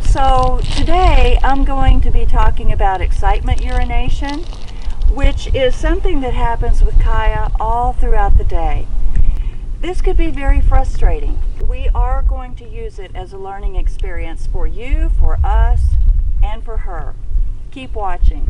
So today I'm going to be talking about excitement urination, which is something that happens with Kyiah all throughout the day. This could be very frustrating. We are going to use it as a learning experience for you, for us, and for her. Keep watching.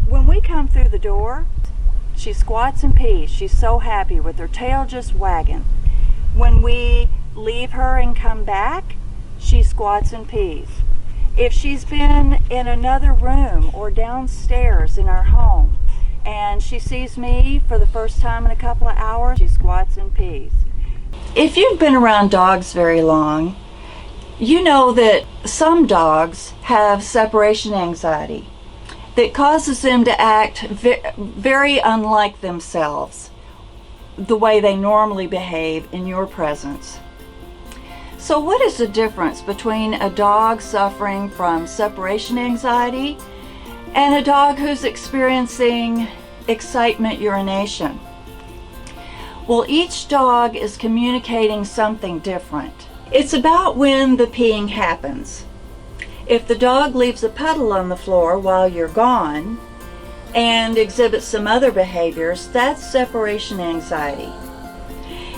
When we come through the door, she squats and pees. She's so happy with her tail just wagging. When we leave her and come back, she squats and pees. If she's been in another room or downstairs in our home and she sees me for the first time in a couple of hours, she squats and pees. If you've been around dogs very long, you know that some dogs have separation anxiety that causes them to act very unlike themselves, the way they normally behave in your presence. So what is the difference between a dog suffering from separation anxiety and a dog who's experiencing excitement urination? Well, each dog is communicating something different. It's about when the peeing happens. If the dog leaves a puddle on the floor while you're gone and exhibits some other behaviors, that's separation anxiety.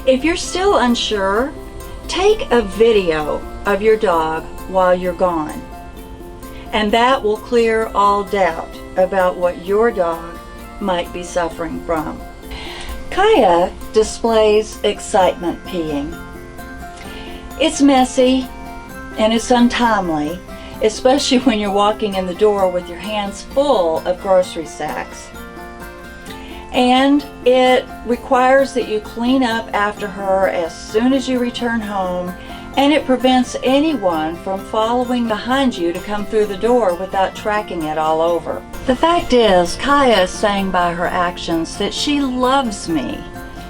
If you're still unsure, take a video of your dog while you're gone, and that will clear all doubt about what your dog might be suffering from. Kyiah displays excitement peeing. It's messy and it's untimely, especially when you're walking in the door with your hands full of grocery sacks. And it requires that you clean up after her as soon as you return home, and it prevents anyone from following behind you to come through the door without tracking it all over. The fact is, Kyiah is saying by her actions that she loves me,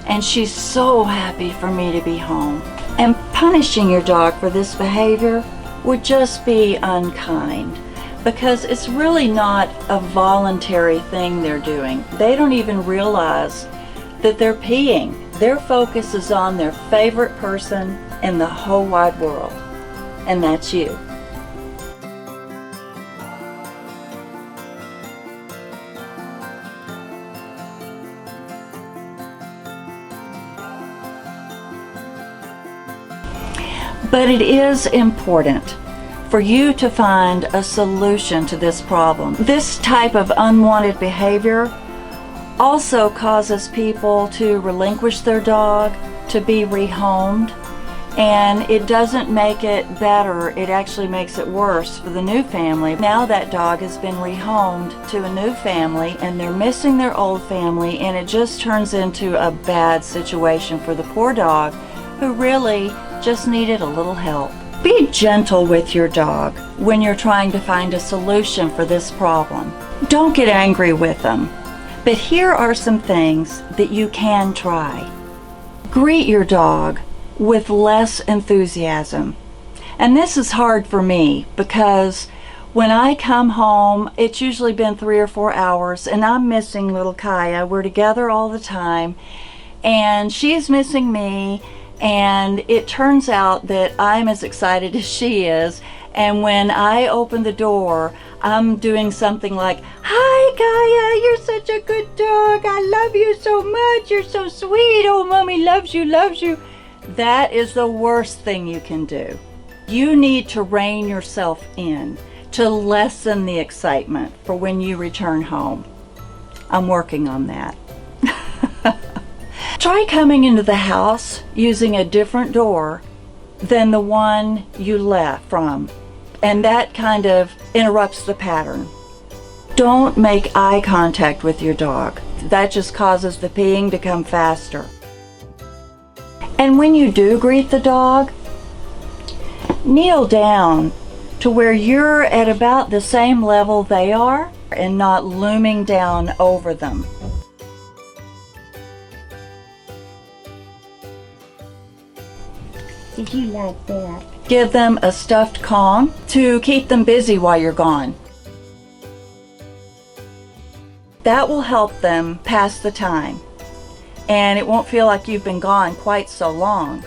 and she's so happy for me to be home. And punishing your dog for this behavior would just be unkind, because it's really not a voluntary thing they're doing. They don't even realize that they're peeing. Their focus is on their favorite person in the whole wide world, and that's you. But it is important for you to find a solution to this problem. This type of unwanted behavior also causes people to relinquish their dog, to be rehomed, and it doesn't make it better, it actually makes it worse for the new family. Now that dog has been rehomed to a new family and they're missing their old family, and it just turns into a bad situation for the poor dog who really just needed a little help. Be gentle with your dog when you're trying to find a solution for this problem. Don't get angry with them. But here are some things that you can try. Greet your dog with less enthusiasm. And this is hard for me because when I come home, it's usually been 3 or 4 hours and I'm missing little Kyiah. We're together all the time and she's missing me. And it turns out that I'm as excited as she is, and when I open the door, I'm doing something like, "Hi Kyiah, you're such a good dog, I love you so much, you're so sweet, oh mommy loves you, loves you." That is the worst thing you can do. You need to rein yourself in to lessen the excitement for when you return home. I'm working on that. Try coming into the house using a different door than the one you left from, and that kind of interrupts the pattern. Don't make eye contact with your dog. That just causes the peeing to come faster. And when you do greet the dog, kneel down to where you're at about the same level they are and not looming down over them. Did you like that? Give them a stuffed Kong to keep them busy while you're gone. That will help them pass the time, and it won't feel like you've been gone quite so long,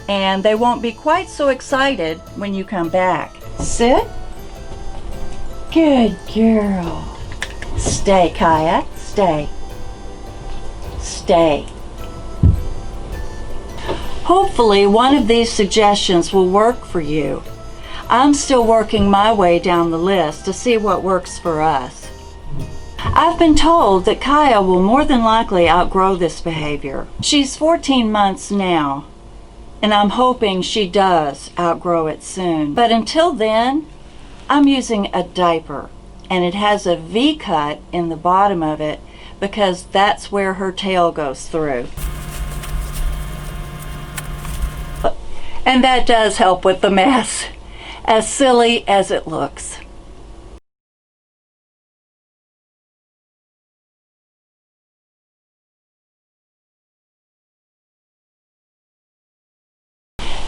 and they won't be quite so excited when you come back. Sit. Good girl. Stay, Kyiah. Stay. Stay. Hopefully one of these suggestions will work for you. I'm still working my way down the list to see what works for us. I've been told that Kyiah will more than likely outgrow this behavior. She's 14 months now, and I'm hoping she does outgrow it soon. But until then, I'm using a diaper, and it has a V-cut in the bottom of it because that's where her tail goes through. And that does help with the mess, as silly as it looks.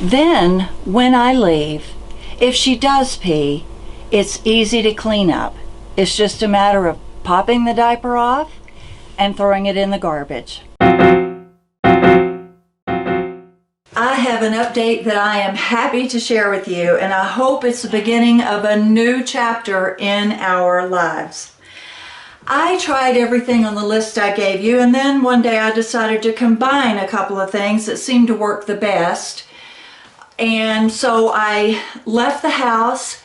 Then, when I leave, if she does pee, it's easy to clean up. It's just a matter of popping the diaper off and throwing it in the garbage. I have an update that I am happy to share with you, and I hope it's the beginning of a new chapter in our lives. I tried everything on the list I gave you, and then one day I decided to combine a couple of things that seemed to work the best. And so I left the house,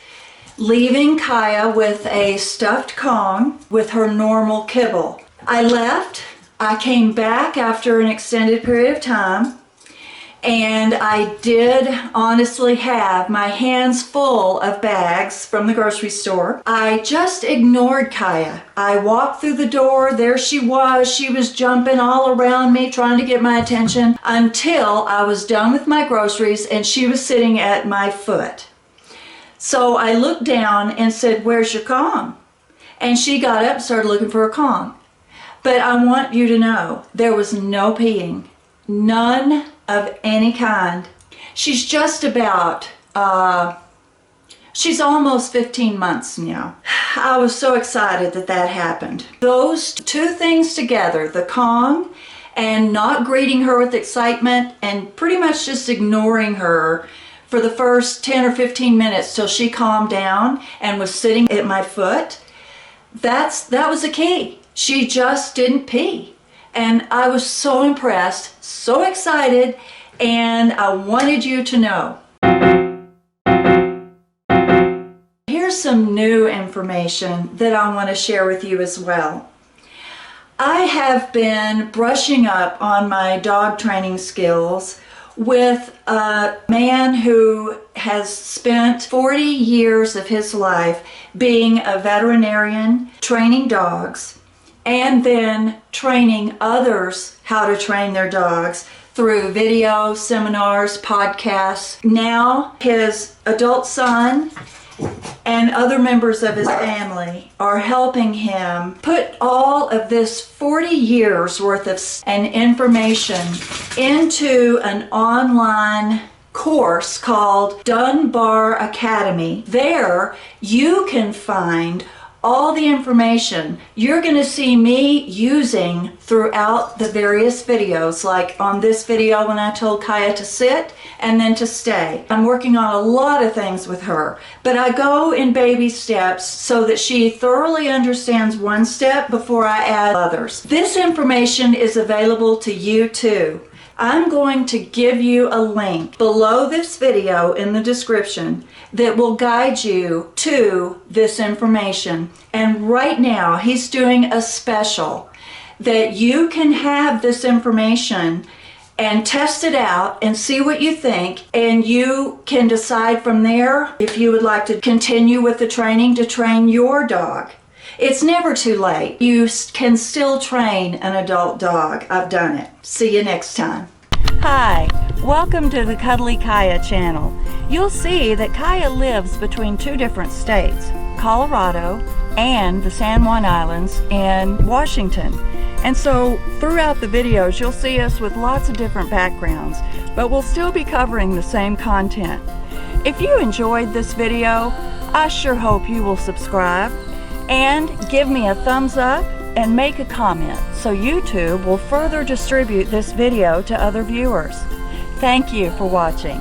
leaving Kyiah with a stuffed Kong with her normal kibble. I left, I came back after an extended period of time, and I did honestly have my hands full of bags from the grocery store. I just ignored Kyiah. I walked through the door, there she was jumping all around me trying to get my attention until I was done with my groceries and she was sitting at my foot. So I looked down and said, "Where's your Kong?" And she got up and started looking for a Kong. But I want you to know, there was no peeing. None of any kind. She's just about, she's almost 15 months now. I was so excited that that happened. Those two things together, the Kong and not greeting her with excitement and pretty much just ignoring her for the first 10 or 15 minutes till she calmed down and was sitting at my foot, that was the key. She just didn't pee. And I was so impressed, so excited, and I wanted you to know. Here's some new information that I want to share with you as well. I have been brushing up on my dog training skills with a man who has spent 40 years of his life being a veterinarian, training dogs, and then training others how to train their dogs through video, seminars, podcasts. Now his adult son and other members of his family are helping him put all of this 40 years worth of information into an online course called Dunbar Academy. There you can find all the information you're going to see me using throughout the various videos, like on this video when I told Kyiah to sit and then to stay. I'm working on a lot of things with her, but I go in baby steps so that she thoroughly understands one step before I add others. This information is available to you too. I'm going to give you a link below this video in the description that will guide you to this information. And right now he's doing a special that you can have this information and test it out and see what you think, and you can decide from there if you would like to continue with the training to train your dog. It's never too late. You can still train an adult dog. I've done it. See you next time. Hi, Welcome to the Kuddly Kyiah channel. You'll see that Kyiah lives between two different states, Colorado and the San Juan Islands in Washington. And so throughout the videos you'll see us with lots of different backgrounds, but we'll still be covering the same content. If you enjoyed this video, I sure hope you will subscribe and give me a thumbs up and make a comment so YouTube will further distribute this video to other viewers. Thank you for watching.